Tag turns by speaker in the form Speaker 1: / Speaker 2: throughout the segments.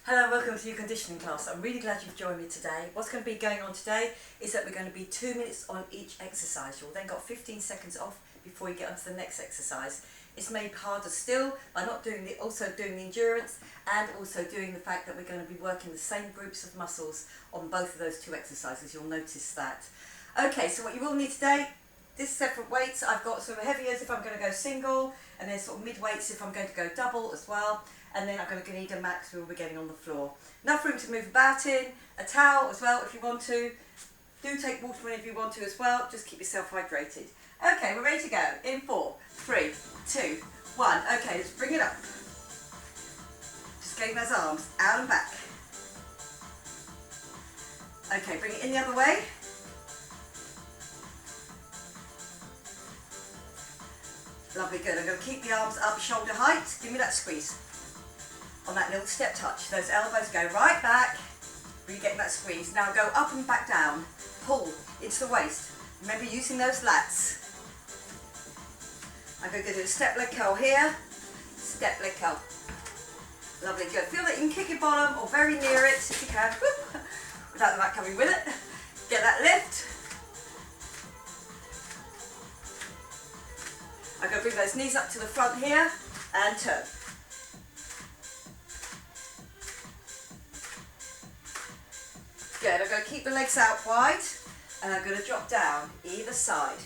Speaker 1: Hello, welcome to your conditioning class. I'm really glad you've joined me today. What's going to be going on today is that we're going to be 2 minutes on each exercise. You'll then got 15 seconds off before you get onto the next exercise. It's made harder still by not doing also doing the endurance and also doing the fact that we're going to be working the same groups of muscles on both of those two exercises. You'll notice that. Okay, so what you will need today, this separate weights. I've got sort of heaviers if I'm going to go single, and then sort of mid weights if I'm going to go double as well. And then I'm going to need a max we'll be getting on the floor. Enough room to move about in, a towel as well if you want to. Do take water whenever you want to as well, just keep yourself hydrated. Okay, we're ready to go. In 4, 3, 2, 1. Okay, let's bring it up. Just getting those arms out and back. Okay, bring it in the other way. Lovely, good. I'm going to keep the arms up shoulder height. Give me that squeeze. On that little step touch, those elbows go right back, really getting that squeeze. Now go up and back down, pull into the waist. Remember using those lats. I'm going to do a step leg curl here, step leg curl. Lovely, good. Feel that you can kick your bottom or very near it if you can, whoop, without the mat coming with it. Get that lift. I'm going to bring those knees up to the front here and turn. Good, I'm going to keep the legs out wide and I'm going to drop down either side.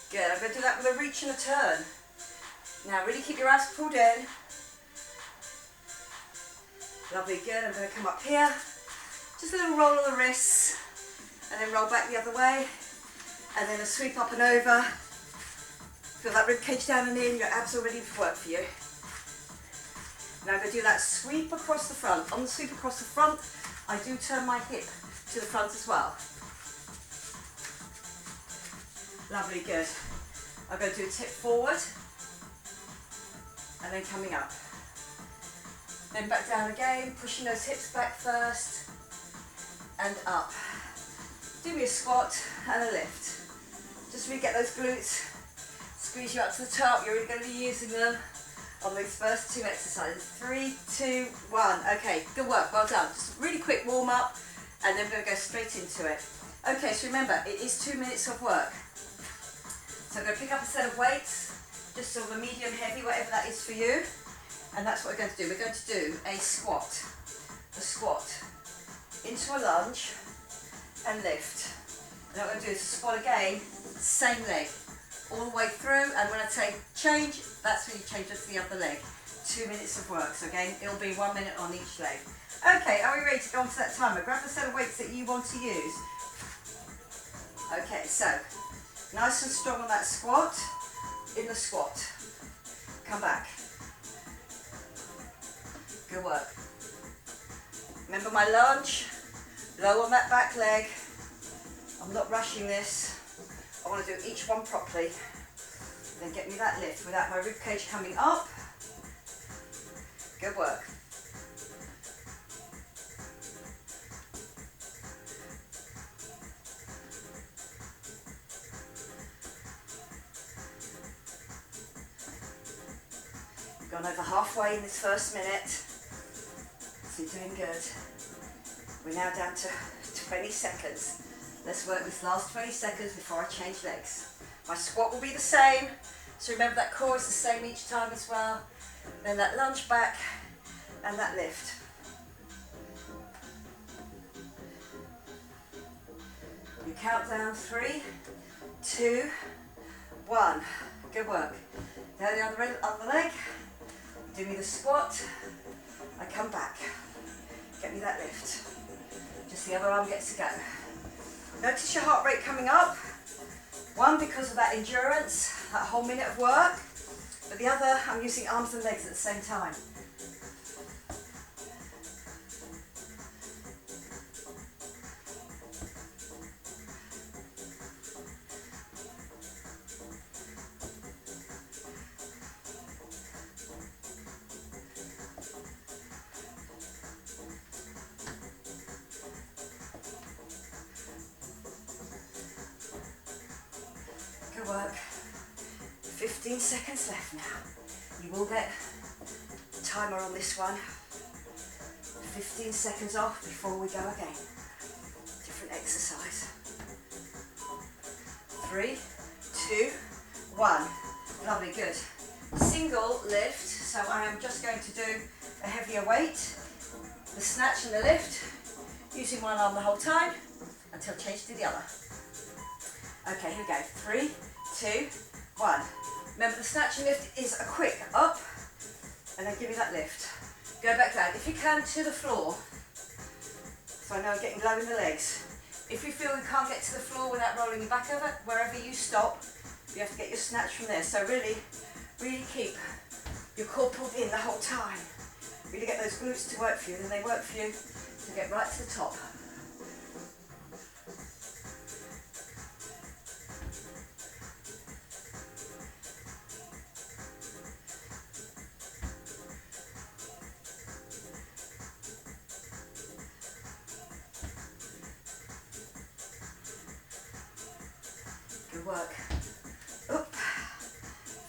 Speaker 1: Good, I'm going to do that with a reach and a turn. Now really keep your abs pulled in. Lovely, good. I'm going to come up here. Just a little roll of the wrists and then roll back the other way. And then a sweep up and over. Feel that rib cage down and in, your abs are ready to work for you. Now I'm going to do that sweep across the front. On the sweep across the front, I do turn my hip to the front as well. Lovely, good. I'm going to do a tip forward and then coming up. Then back down again, pushing those hips back first and up. Do me a squat and a lift. Just really get those glutes, squeeze you up to the top. You're really going to be using them on these first two exercises. 3, 2, 1. Okay, good work, well done. Just really quick warm up and then we're going to go straight into it. Okay, so remember, it is 2 minutes of work. So I'm going to pick up a set of weights, just sort of a medium heavy, whatever that is for you. And that's what we're going to do. We're going to do a squat into a lunge and lift. And what I'm going to do is a squat again, same leg, all the way through, and when I say change, that's when you change it to the other leg. 2 minutes of work, so again, it'll be 1 minute on each leg. Okay, are we ready to go on to that timer? Grab the set of weights that you want to use. Okay, so, nice and strong on that squat, in the squat. Come back. Good work. Remember my lunge, low on that back leg. I'm not rushing this. I want to do each one properly. Then get me that lift without my rib cage coming up. Good work. We've gone over halfway in this first minute. So you're doing good. We're now down to 20 seconds. Let's work this last 20 seconds before I change legs. My squat will be the same, so remember that core is the same each time as well. Then that lunge back and that lift. You count down 3, 2, 1. Good work. Now the other leg. Do me the squat. I come back. Get me that lift. Just the other arm gets to go. Notice your heart rate coming up. One, because of that endurance, that whole minute of work. But the other, I'm using arms and legs at the same time. Good work. 15 seconds left now. You will get a timer on this one. 15 seconds off before we go again. Different exercise. 3, 2, 1. Lovely, good. Single lift, so I am just going to do a heavier weight. The snatch and the lift, using one arm the whole time until change to the other. Okay, here we go. 3, 2, 1. Remember, the snatch and lift is a quick up, and then give me that lift. Go back down, if you can, to the floor. So I know I'm getting low in the legs. If you feel you can't get to the floor without rolling your back over, wherever you stop, you have to get your snatch from there. So really, really keep your core pulled in the whole time. Really get those glutes to work for you, and then they work for you to get right to the top. Good work. Up.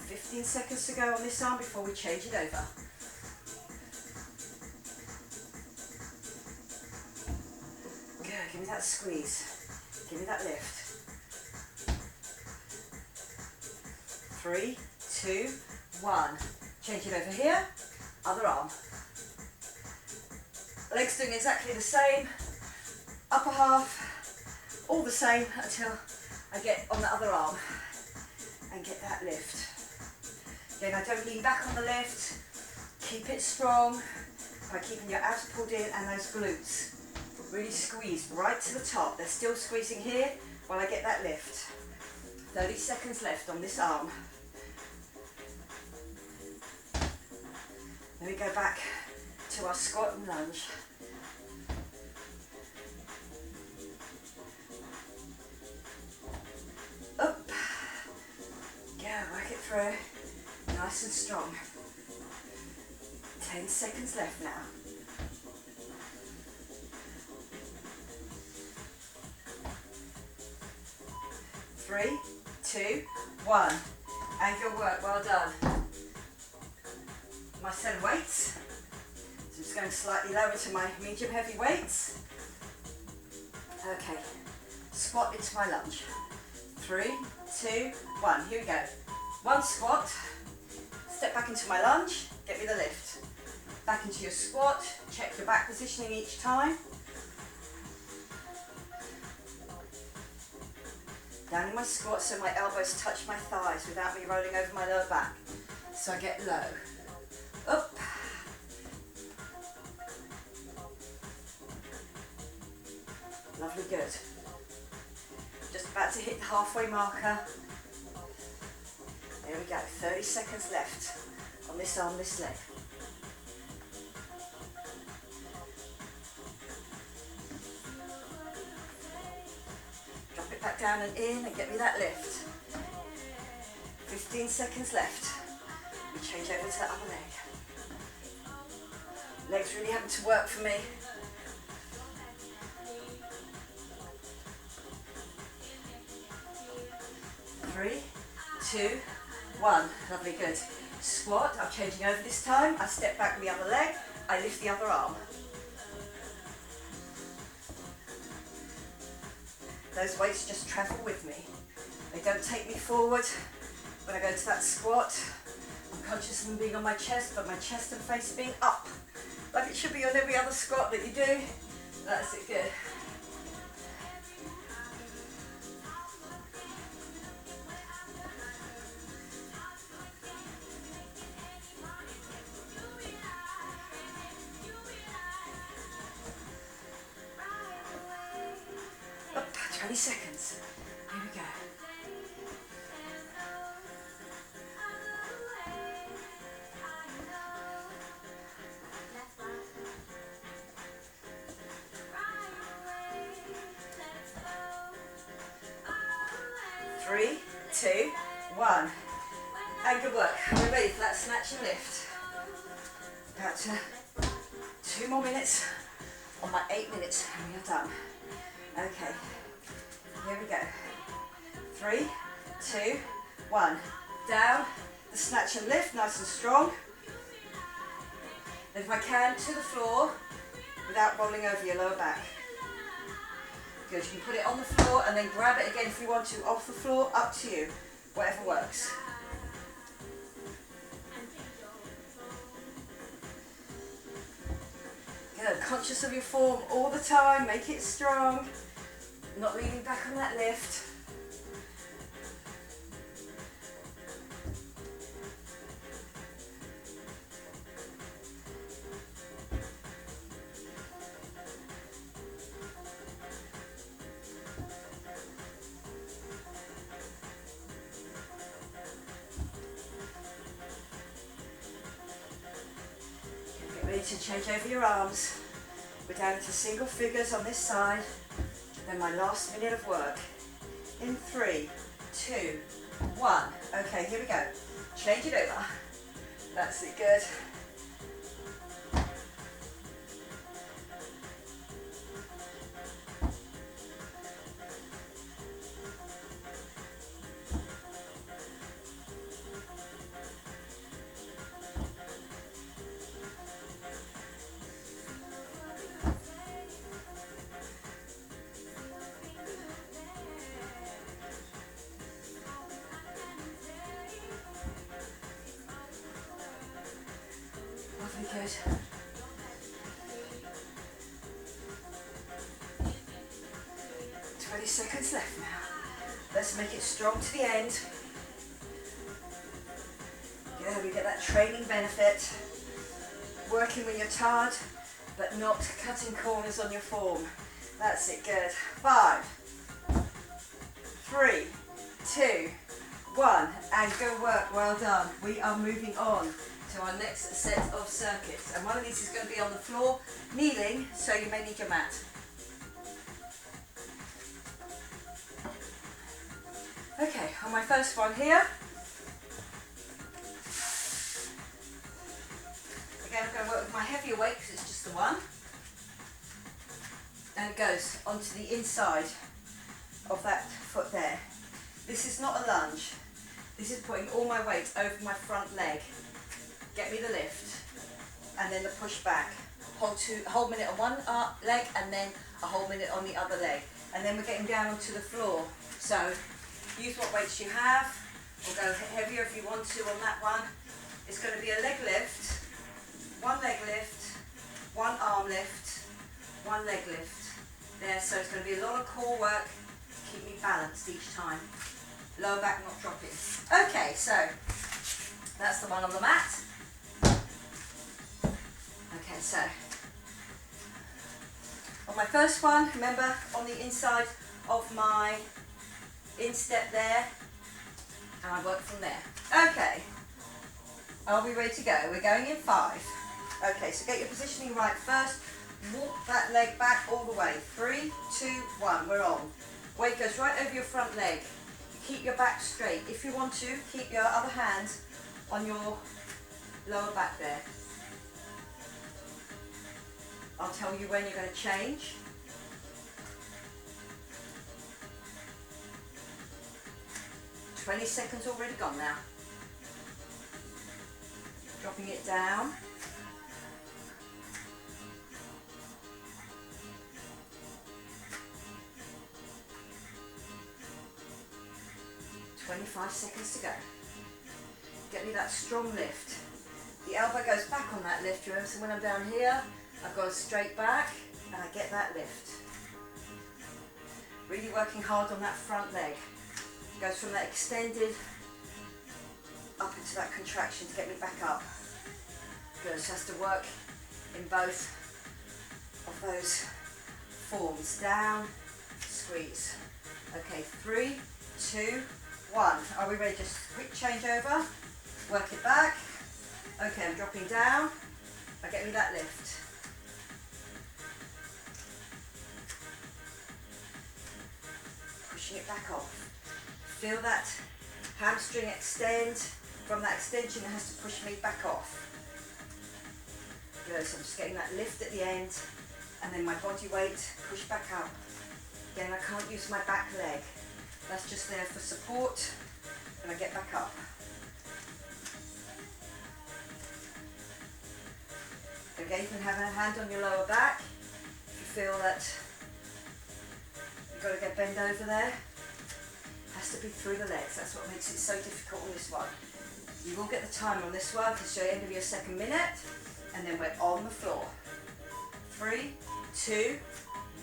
Speaker 1: 15 seconds to go on this arm before we change it over. Good, give me that squeeze. Give me that lift. 3, 2, 1. Change it over here. Other arm. Legs doing exactly the same. Upper half, all the same until I get on the other arm and get that lift. Again, I don't lean back on the lift. Keep it strong by keeping your abs pulled in and those glutes really squeezed right to the top. They're still squeezing here while I get that lift. 30 seconds left on this arm. Then we go back to our squat and lunge. Up. Go, work it through. Nice and strong. 10 seconds left now. 3, 2, 1. And good work, well done. My set of weights. So just going slightly lower to my medium heavy weights. Okay, squat into my lunge. 3, 2, 1, here we go. One squat, step back into my lunge, get me the lift. Back into your squat, check your back positioning each time. Down in my squat so my elbows touch my thighs without me rolling over my lower back. So I get low. Up. Lovely, good. Just about to hit the halfway marker. There we go, 30 seconds left on this arm, this leg. Drop it back down and in and get me that lift. 15 seconds left. We change over to the other leg. Legs really having to work for me. Three, 2, 1. Lovely, good. Squat, I'm changing over this time. I step back with the other leg. I lift the other arm. Those weights just travel with me. They don't take me forward. When I go to that squat, I'm conscious of them being on my chest, but my chest and face being up. Like it should be on every other squat that you do. That's it, good. Up, 20 seconds. Here we go. Three, 2, 1. And good work. We're ready for that snatch and lift. About 2 more minutes on my 8 minutes and we are done. Okay, here we go. 3, 2, 1. Down, the the snatch and lift, nice and strong. Then if I can, to the floor without rolling over your lower back. Good, you can put it on the floor and then grab it again if you want to, off the floor, up to you, whatever works. Good, conscious of your form all the time, make it strong, not leaning back on that lift. Ready to change over your arms. We're down into single figures on this side. Then my last minute of work. In 3, 2, 1. Okay, here we go. Change it over. That's it, good. Lovely, good. Seconds left now. Let's make it strong to the end. Yeah, we get that training benefit. Working when you're tired, but not cutting corners on your form. That's it, good. 5, 3, 2, 1, and go work, well done. We are moving on to our next set of circuits. And one of these is going to be on the floor, kneeling, so you may need your mat. Okay, on my first one here, again I'm going to work with my heavier weight because it's just the one, and it goes onto the inside of that foot there. This is not a lunge, this is putting all my weight over my front leg. Get me the lift, and then the push back. Whole minute on one leg, and then a whole minute on the other leg. And then we're getting down onto the floor. So use what weights you have, or go heavier if you want to on that one. It's going to be a leg lift, one leg lift, one arm lift, one leg lift. There, so it's going to be a lot of core work to keep me balanced each time. Lower back not dropping. Okay, so that's the one on the mat. Okay, so on my first one, remember on the inside of my instep there, and I work from there. Okay, are we ready to go? We're going in 5. Okay, so get your positioning right first. Walk that leg back all the way. 3, 2, 1, we're on. Weight goes right over your front leg. You keep your back straight. If you want to, keep your other hand on your lower back there. I'll tell you when you're going to change. "20 seconds already gone now." Dropping it down. "25 seconds to go." Get me that strong lift. The elbow goes back on that lift, remember, so when I'm down here, I've got a straight back and I get that lift. Really working hard on that front leg. Goes from that extended up into that contraction to get me back up. Good, so has to work in both of those forms. Down, squeeze. Okay, 3, 2, 1. Are we ready? Just quick change over. Work it back. Okay, I'm dropping down. Now get me that lift. Pushing it back off. Feel that hamstring extend. From that extension, it has to push me back off. Good, so I'm just getting that lift at the end, and then my body weight push back up. Again, I can't use my back leg. That's just there for support, and I get back up. Again, you can have a hand on your lower back. If you feel that you've got to get bent over there, it has to be through the legs. That's what makes it so difficult on this one. You will get the time on this one because you're at the end of your second minute, and then we're on the floor. 3, 2,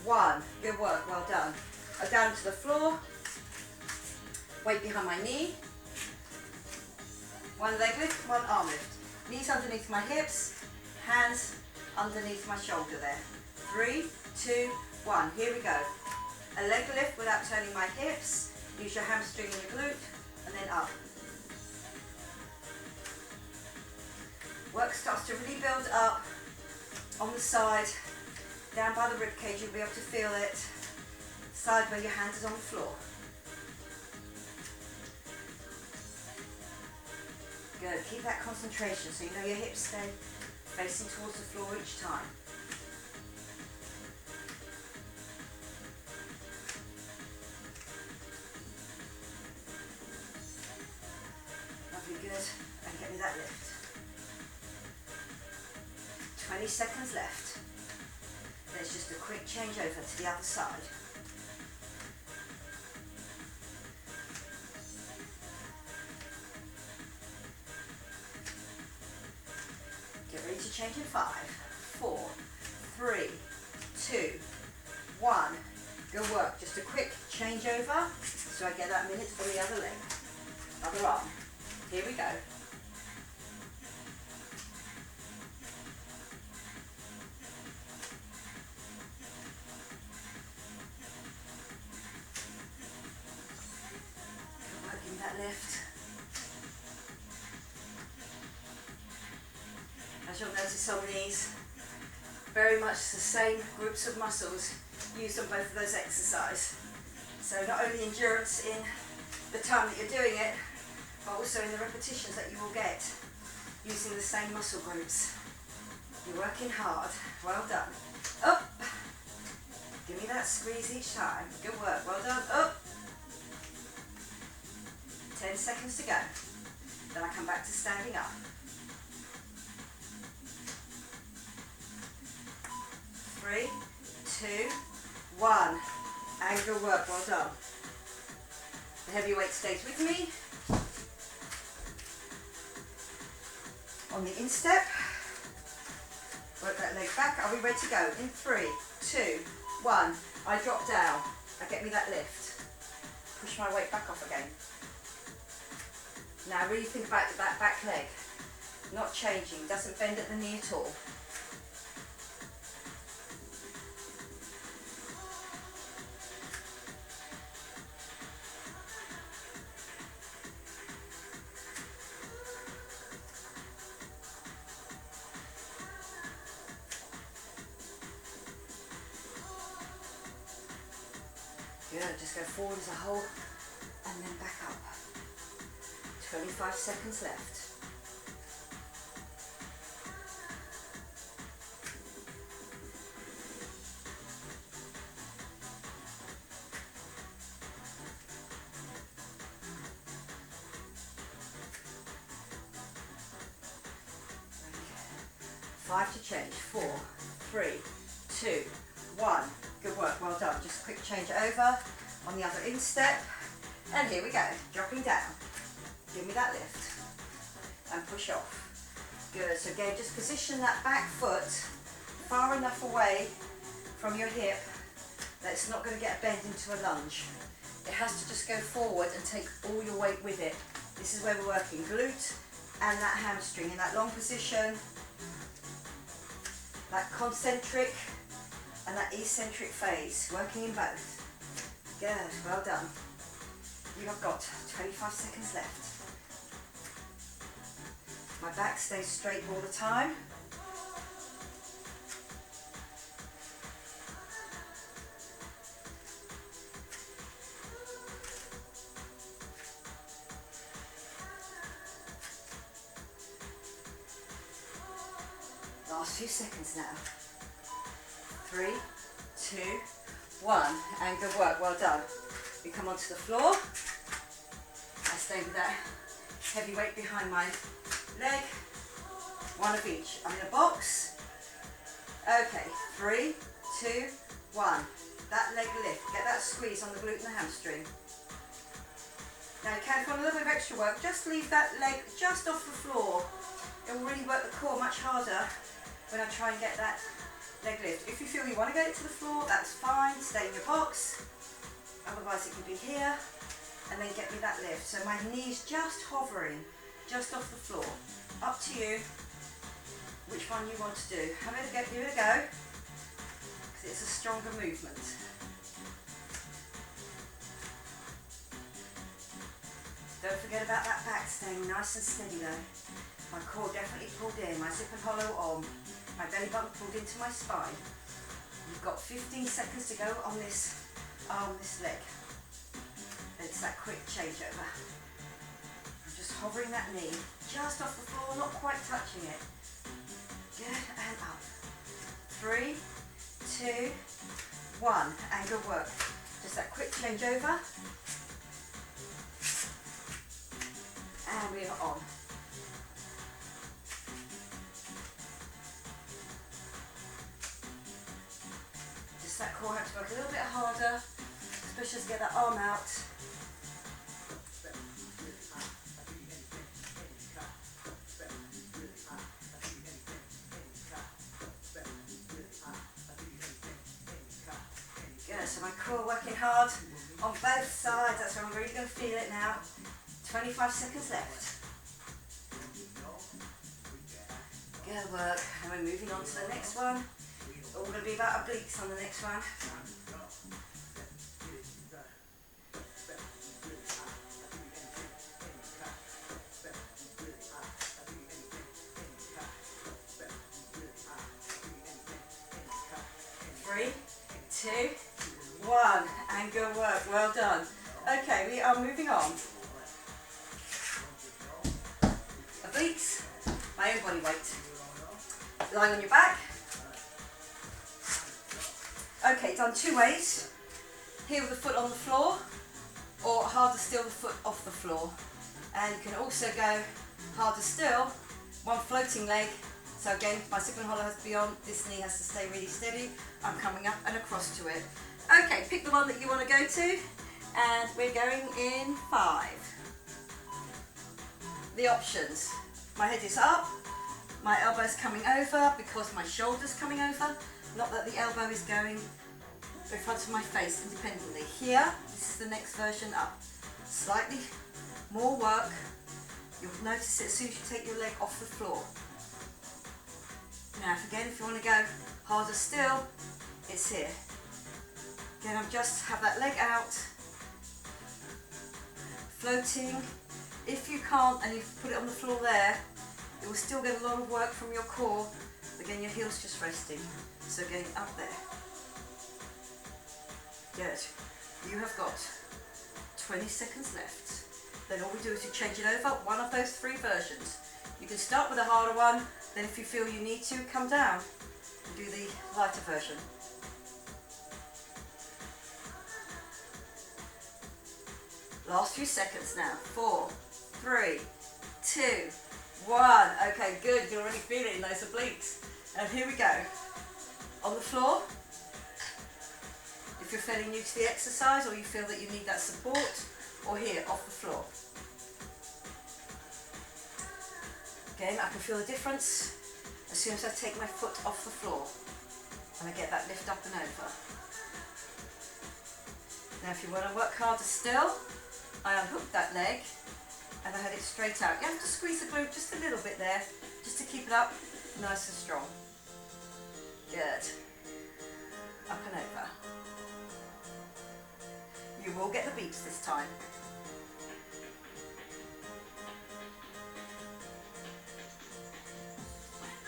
Speaker 1: 1. Good work, well done. I'm down to the floor. Weight behind my knee. One leg lift, one arm lift. Knees underneath my hips, hands underneath my shoulder there. 3, 2, 1. Here we go. A leg lift without turning my hips. Use your hamstring and your glute, and then up. Work starts to really build up on the side, down by the rib cage. You'll be able to feel it. Side where your hand is on the floor. Good. Keep that concentration so you know your hips stay facing towards the floor each time. Lovely, good. And get me that lift. 20 seconds left. There's just a quick change over to the other side. Get ready to change in 5, 4, 3, 2, 1. Good work. Just a quick change over so I get that minute on the other leg. Other arm. Here we go. Good work in that lift. As you'll notice on these, very much the same groups of muscles used on both of those exercises. So not only endurance in the time that you're doing it, but also in the repetitions that you will get using the same muscle groups. You're working hard. Well done. Up. Give me that squeeze each time. Good work. Well done. Up. 10 seconds to go. Then I come back to standing up. 3, 2, 1. And good work. Well done. The heavy weight stays with me. On the instep, work that leg back. Are we ready to go? In 3, 2, 1. I drop down. I get me that lift. Push my weight back off again. Now really think about that back leg. Not changing. Doesn't bend at the knee at all. Good, just go forward as a whole and then back up. 25 seconds left. Five to change. 4, 3, 2, 1. Good work, well done. Just a quick change over on the other instep. And here we go, dropping down. Give me that lift. And push off. Good, so again, just position that back foot far enough away from your hip that it's not going to get bent into a lunge. It has to just go forward and take all your weight with it. This is where we're working glute and that hamstring in that long position, that concentric and that eccentric phase, working in both. Good, well done. You have got 25 seconds left. My back stays straight all the time. Last few seconds now. 3, 2, 1, and good work, well done. We come onto the floor. I stay with that heavy weight behind my leg, one of each. I'm in a box, Okay, 3, 2, 1. That leg lift, get that squeeze on the glute and the hamstring. Now you can, if you want a little bit of extra work, just leave that leg just off the floor. It will really work the core much harder when I try and get that leg lift. If you feel you want to get it to the floor, that's fine, stay in your box. Otherwise it can be here, and then get me that lift. So my knee's just hovering, just off the floor. Up to you, which one you want to do. Give it a go, because it's a stronger movement. Don't forget about that back staying nice and steady though. My core definitely pulled in, my zip and hollow on, my belly button pulled into my spine. You've got 15 seconds to go on this arm, this leg. It's that quick changeover. I'm just hovering that knee just off the floor, not quite touching it. Good, and up. 3, 2, 1, and good work. Just that quick changeover. And we are on. Just that core has to work a little bit harder, especially to get that arm out. Good, so my core working hard on both sides. That's where I'm really going to feel it now. 25 seconds left. Good work. And we're moving on to the next one. All going to be about obliques on the next one. Three, 2, 1, and good work. Well done. Okay, we are moving on. Obliques, my own body weight. Lying on your back. Okay, done two ways. Here with the foot on the floor, or harder still, the foot off the floor. And you can also go harder still, one floating leg. So again, my zip and hollow has to be on, this knee has to stay really steady. I'm coming up and across to it. Okay, pick the one that you want to go to, and we're going in 5. The options. My head is up, my elbow's coming over because my shoulder's coming over, not that the elbow is going in front of my face independently. Here, this is the next version up. Slightly more work. You'll notice it as soon as you take your leg off the floor. Now, again, if you want to go harder still, it's here. Again, I'm just have that leg out, floating. If you can't and you put it on the floor there, it will still get a lot of work from your core. Again, your heel's just resting. So getting up there. Good. You have got 20 seconds left. Then all we do is you change it over, one of those 3 versions. You can start with a harder one, then if you feel you need to, come down and do the lighter version. Last few seconds now. 4, 3, 2, 1. Okay, good. You can already feel it in those obliques. And here we go. On the floor. If you're fairly new to the exercise or you feel that you need that support, or here, off the floor. Again, I can feel the difference as soon as I take my foot off the floor and I get that lift up and over. Now if you want to work harder still, I unhook that leg and I head it straight out. You have to squeeze the glute just a little bit there, just to keep it up nice and strong. Good. Up and over. You will get the beeps this time.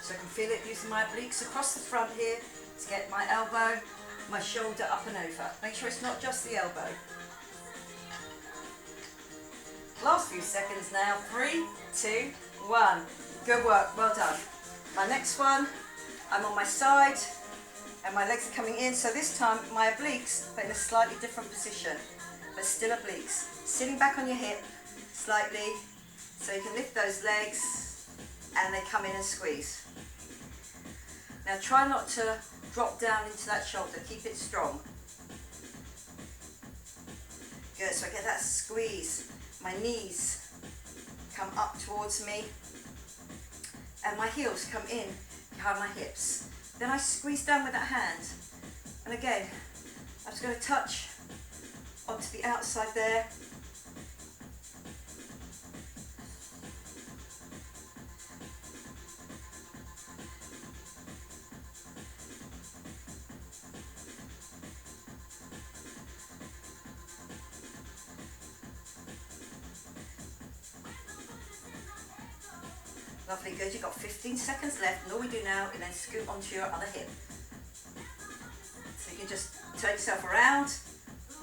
Speaker 1: So I can feel it using my obliques across the front here to get my elbow, my shoulder up and over. Make sure it's not just the elbow. Last few seconds now. 3, 2, 1. Good work, well done. My next one, I'm on my side and my legs are coming in. So this time my obliques are in a slightly different position, but still obliques. Sitting back on your hip slightly so you can lift those legs and they come in and squeeze. Now try not to drop down into that shoulder, keep it strong. Good, so I get that squeeze. My knees come up towards me and my heels come in behind my hips. Then I squeeze down with that hand. And again, I'm just going to touch onto the outside there. Lovely, good. You've got 15 seconds left. And all we do now is then scoot onto your other hip. So you can just turn yourself around,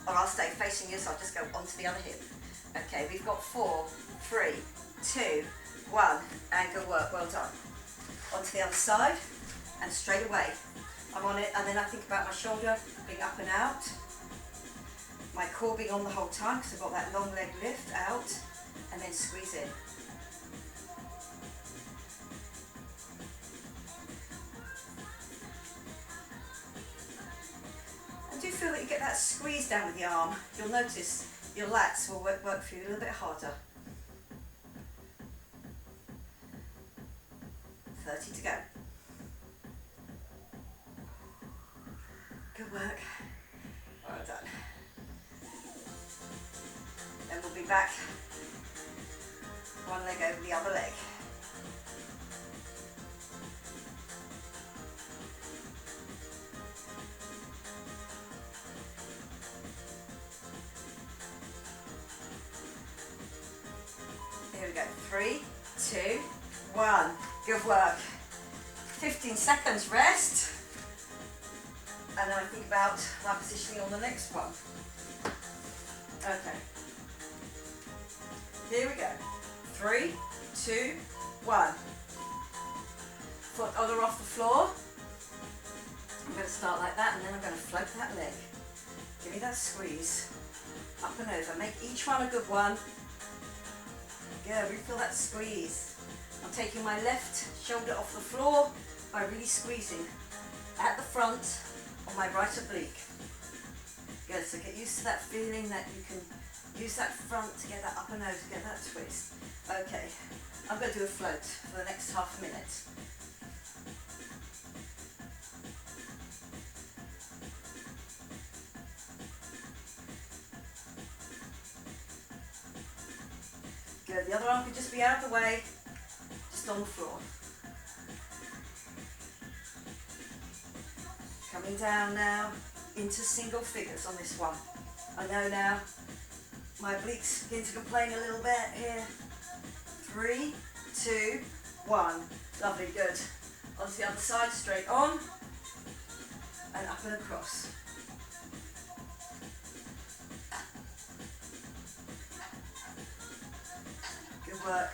Speaker 1: or I'll stay facing you, so I'll just go onto the other hip. Okay, we've got 4, 3, 2, 1, and good work, well done. Onto the other side, and straight away. I'm on it, and then I think about my shoulder being up and out, my core being on the whole time, because I've got that long leg lift out, and then squeeze in. Do feel that you get that squeeze down with the arm. You'll notice your lats will work for you a little bit harder. 30 to go. Good work. Well done. Then we'll be back. One leg over the other leg. Here we go, 3, 2, 1, good work. 15 seconds rest, and then I think about my positioning on the next one. Okay, here we go, 3, 2, 1. Foot other off the floor. I'm going to start like that, and then I'm going to float that leg. Give me that squeeze, up and over, make each one a good one. Good, really feel that squeeze. I'm taking my left shoulder off the floor by really squeezing at the front of my right oblique. Good, so get used to that feeling that you can use that front to get that up and over, to get that twist. Okay, I'm going to do a float for the next half a minute. Good, the other arm could just be out of the way, just on the floor. Coming down now into single figures on this one. I know now my obliques begin to complain a little bit here. 3, 2, 1. Lovely, good. Onto the other side, straight on and up and across. Good work.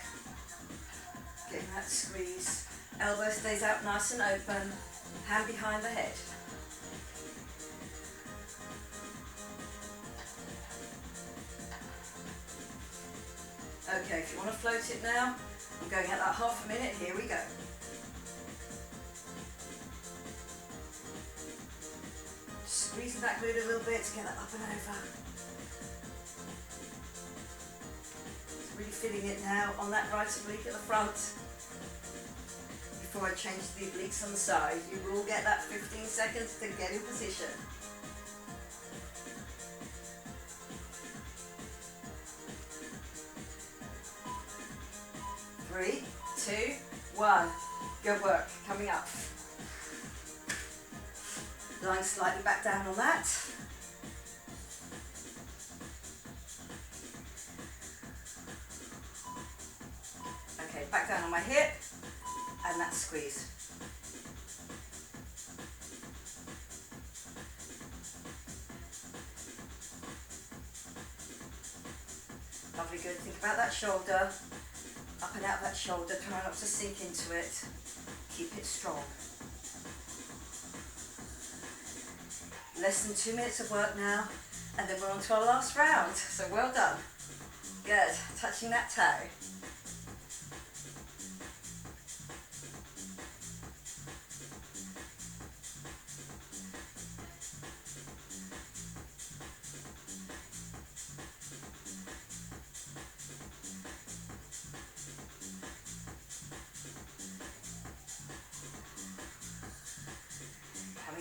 Speaker 1: Getting that squeeze. Elbow stays out nice and open. Hand behind the head. Okay, if you want to float it now, I'm going at that half a minute. Here we go. Squeezing that glute a little bit to get that up and over. Really feeling it now on that right oblique at the front. Before I change to the obliques on the side, you will get that 15 seconds to get in position. Three, 2, 1. Good work. Coming up. Lying slightly back down on that. Okay, back down on my hip, and that squeeze. Lovely, good. Think about that shoulder. Up and out that shoulder, try not to sink into it. Keep it strong. Less than 2 minutes of work now, and then we're on to our last round. So well done. Good, touching that toe.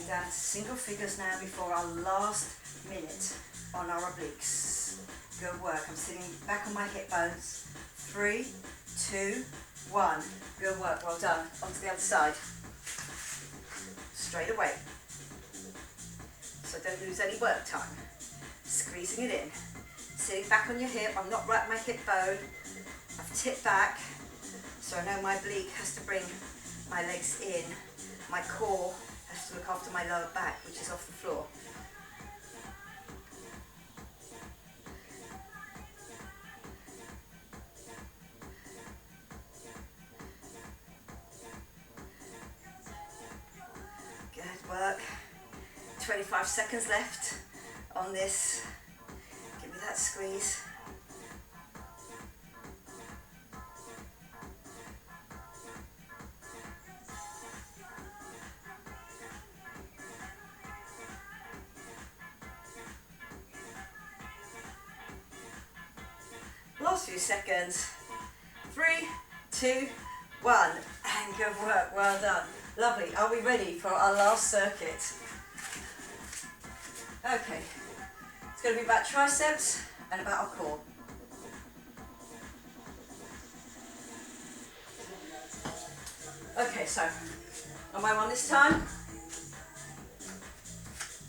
Speaker 1: down to single figures now before our last minute on our obliques. Good work. I'm sitting back on my hip bones. 3, 2, 1. Good work. Well done. On to the other side. Straight away. So don't lose any work time. Squeezing it in. Sitting back on your hip. I'm not right at my hip bone. I've tipped back. So I know my oblique has to bring my legs in. My core has to look after my lower back, which is off the floor. Good work. 25 seconds left on this. Give me that squeeze. Last few seconds. 3, 2, 1. And good work. Well done. Lovely. Are we ready for our last circuit? Okay. It's going to be about triceps and about our core. Okay, so on my one this time,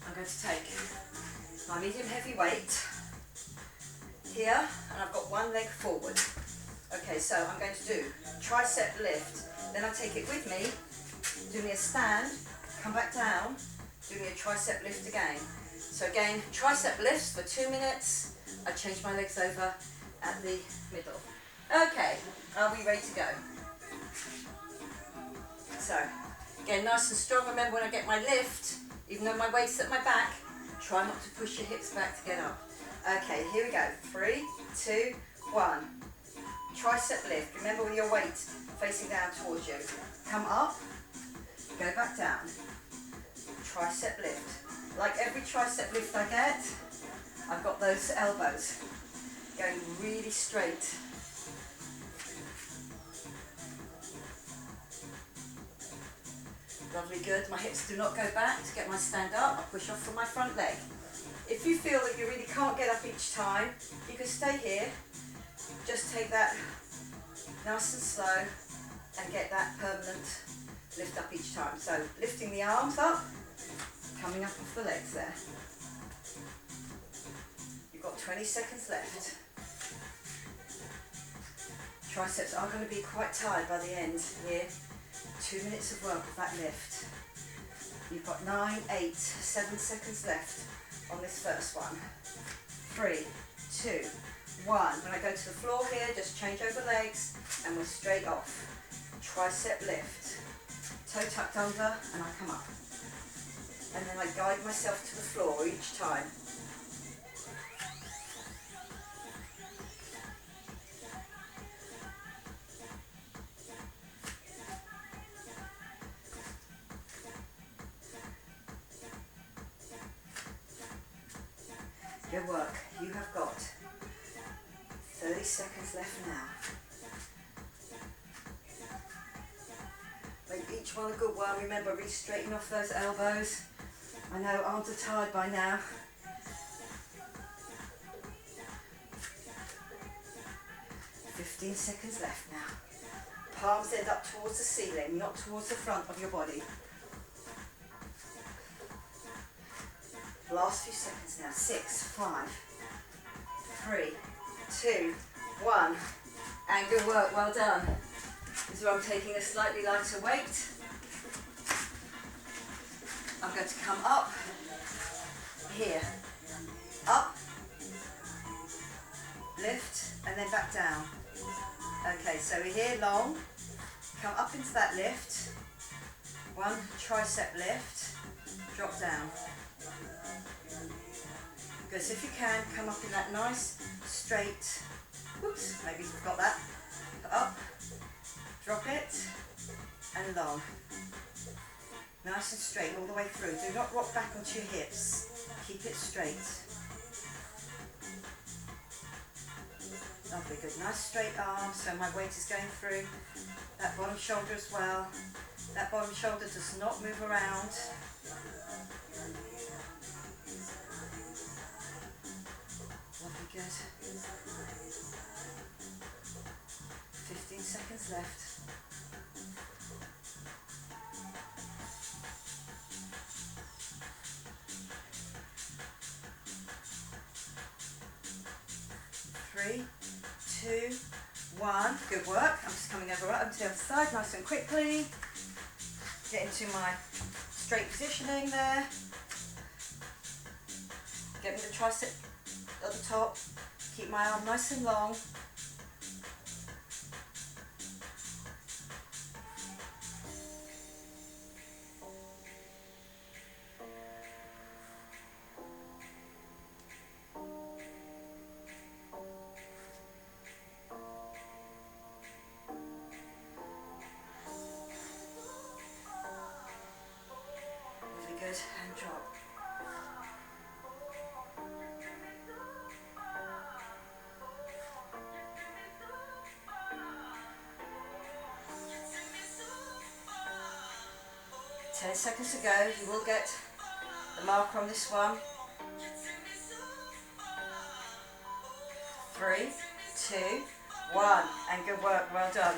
Speaker 1: I'm going to take my medium heavy weight here, and I've got one leg forward. Okay, so I'm going to do tricep lift, then I take it with me, do me a stand, come back down, do me a tricep lift again. So again, tricep lifts for 2 minutes. I change my legs over at the middle. Okay, are we ready to go? So, again, nice and strong. Remember, when I get my lift, even though my weight's at my back, try not to push your hips back to get up. Okay, here we go. 3, 2, 1. Tricep lift. Remember, with your weight facing down towards you. Come up, go back down. Tricep lift. Like every tricep lift I get, I've got those elbows going really straight. Lovely, good. My hips do not go back to get my stand up. I push off from my front leg. If you feel that you really can't get up each time, you can stay here. Just take that nice and slow and get that permanent lift up each time. So lifting the arms up, coming up off the legs there. You've got 20 seconds left. Triceps are going to be quite tired by the end here. 2 minutes of work with that lift. You've got 9, 8, 7 seconds left on this first one. 3, 2, 1. When I go to the floor here, just change over legs and we're straight off. Tricep lift. Toe tucked under and I come up. And then I guide myself to the floor each time. Good work. You have got 30 seconds left now. Make each one a good one. Remember, really straighten off those elbows. I know arms are tired by now. "15 seconds left now. Palms end up towards the ceiling, not towards the front of your body. Last few seconds now. 6, 5, 3, 2, 1. And good work, well done. This is where I'm taking a slightly lighter weight. I'm going to come up, here, up, lift, and then back down. Okay, so we're here long, come up into that lift, one tricep lift, drop down. Good, so if you can, come up in that nice, straight, whoops, maybe you've got that, up, drop it, and long. Nice and straight all the way through. Do not rock back onto your hips. Keep it straight. Lovely, good. Nice straight arm, so my weight is going through that bottom shoulder as well. That bottom shoulder does not move around. Lovely, good. 15 seconds left. Three, two, one. Good work. I'm just coming over right up to the other side, nice and quickly. Get into my straight positioning there. Get me the tricep at the top. Keep my arm nice and long. Really good, and drop. Ten seconds to go. You will get the marker on this one. 3, 2, 1, and good work, well done.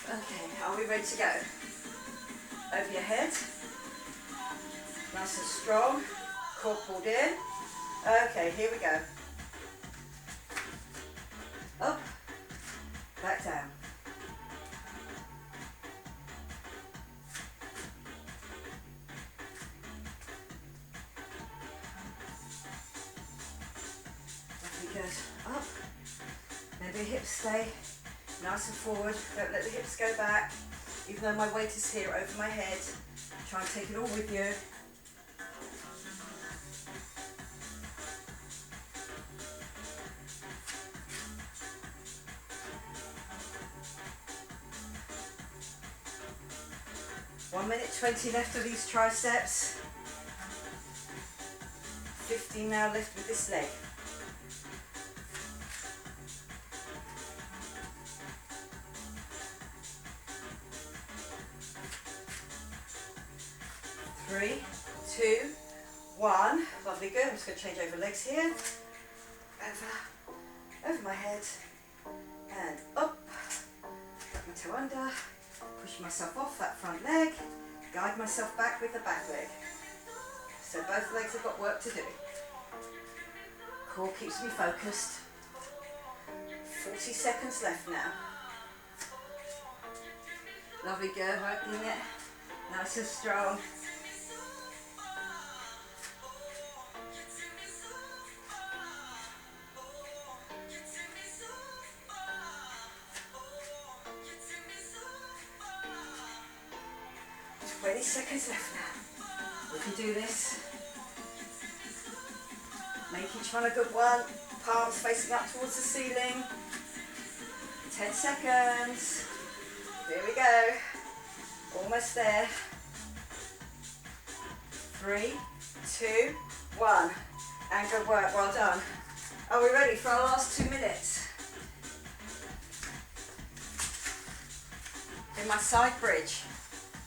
Speaker 1: Okay, are we ready to go? Over your head, nice and strong, core pulled in. Okay, here we go. Up, back down. Good. Up. Maybe hips stay nice and forward. Don't let the hips go back. Even though my weight is here over my head, try and take it all with you. One minute 20 left of these triceps. 15 now left with this leg. 3, 2, 1. Lovely, good. I'm just going to change over legs here. Over my head. And up. Tuck my toe under. Push myself off that front leg. Guide myself back with the back leg. So both legs have got work to do. Core keeps me focused. 40 seconds left now. Lovely, good. Working it. Nice and strong. Seconds left now. We can do this. Make each one a good one. Palms facing up towards the ceiling. 10 seconds. Here we go. Almost there. 3, 2, 1. And good work. Well done. Are we ready for our last 2 minutes? In my side bridge.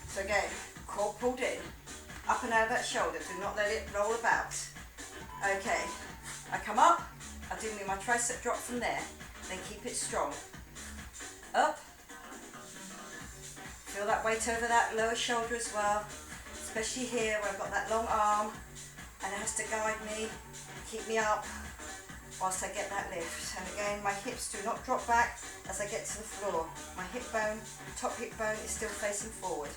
Speaker 1: So again, core pulled in, up and out of that shoulder, do not let it roll about. Okay, I come up, I do my tricep drop from there, then keep it strong. Up, feel that weight over that lower shoulder as well, especially here where I've got that long arm, and it has to guide me, keep me up, whilst I get that lift. And again, my hips do not drop back as I get to the floor. My hip bone, top hip bone is still facing forward.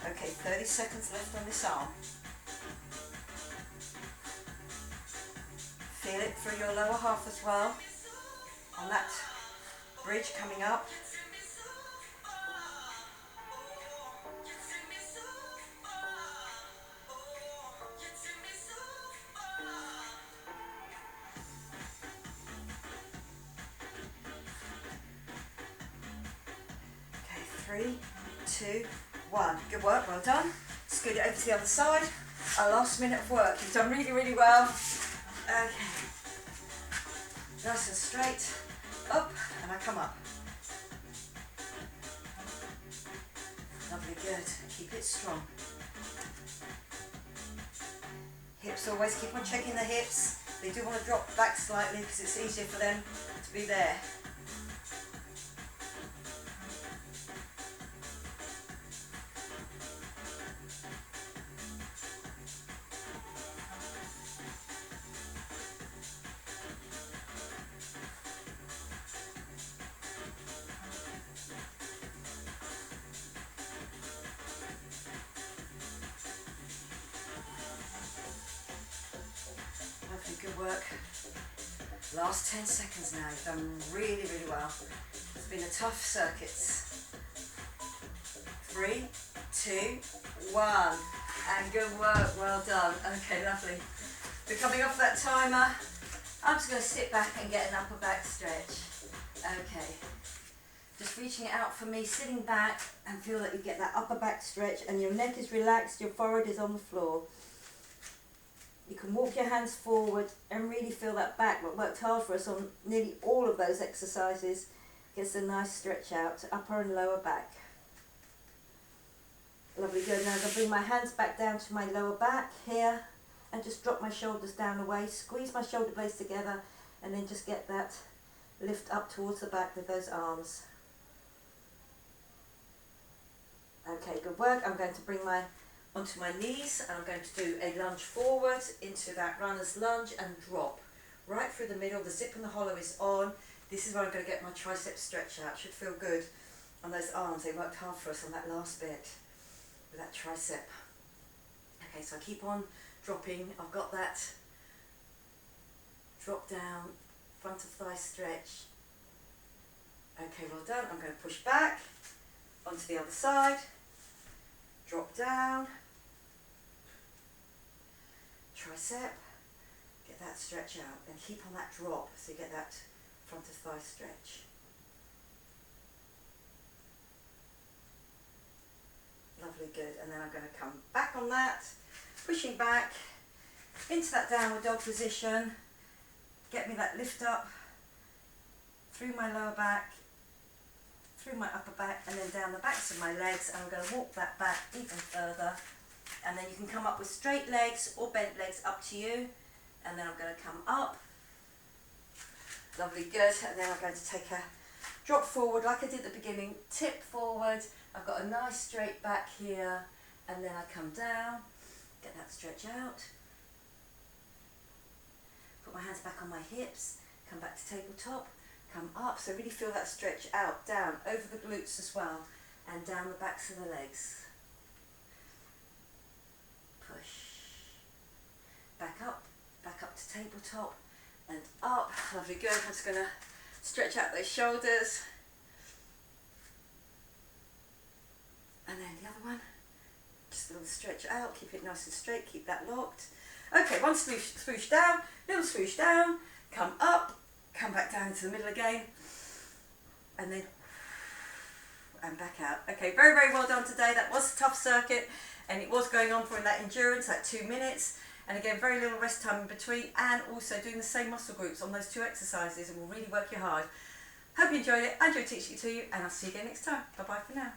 Speaker 1: Okay, 30 seconds left on this arm. Feel it through your lower half as well, on that bridge coming up. Okay, 3, 2, 1. Good work, well done. Scoot it over to the other side. Our last minute of work. You've done really, really well. Okay. Nice and straight, up, and I come up. Lovely, good. Keep it strong. Hips, always keep on checking the hips. They do want to drop back slightly because it's easier for them to be there. Lovely, good work. Last 10 seconds now. You've done really, really well. It's been a tough circuits. 3, 2, 1. And good work, well done. Okay, lovely. We're coming off that timer. I'm just going to sit back and get an upper back stretch. Okay. Just reaching it out for me, sitting back and feel that you get that upper back stretch and your neck is relaxed, your forehead is on the floor. You can walk your hands forward and really feel that back. What worked hard for us on nearly all of those exercises gets a nice stretch out to upper and lower back. Lovely, good. Now I'm going to bring my hands back down to my lower back here and just drop my shoulders down away, squeeze my shoulder blades together and then just get that lift up towards the back with those arms. Okay, good work. I'm going to bring onto my knees and I'm going to do a lunge forward into that runner's lunge and drop right through the middle. The zip and the hollow is on. This is where I'm going to get my tricep stretch out. Should feel good on those arms. They worked hard for us on that last bit with that tricep. Okay, so I keep on dropping. I've got that drop down, front of thigh stretch. Okay, well done. I'm going to push back onto the other side, drop down, tricep, get that stretch out and keep on that drop so you get that front of thigh stretch. Lovely, good. And then I'm going to come back on that, pushing back into that downward dog position, get me that lift up through my lower back, through my upper back and then down the backs of my legs, and I'm going to walk that back even further, and then you can come up with straight legs or bent legs, up to you, and then I'm going to come up. Lovely, good. And then I'm going to take a drop forward like I did at the beginning, tip forward. I've got a nice straight back here, and then I come down, get that stretch out, put my hands back on my hips, come back to tabletop, come up, so really feel that stretch out, down, over the glutes as well, and down the backs of the legs. Push. Back up to tabletop, and up. Lovely, good. I'm just going to stretch out those shoulders. And then the other one. Just a little stretch out, keep it nice and straight, keep that locked. Okay, one swoosh down, little swoosh down, come up, come back down into the middle again, and then and back out. Okay, very, very well done today. That was a tough circuit, and it was going on for that endurance, that 2 minutes, and again, very little rest time in between, and also doing the same muscle groups on those 2 exercises, and will really work you hard. Hope you enjoyed it. I enjoyed teaching it to you, and I'll see you again next time. Bye bye for now.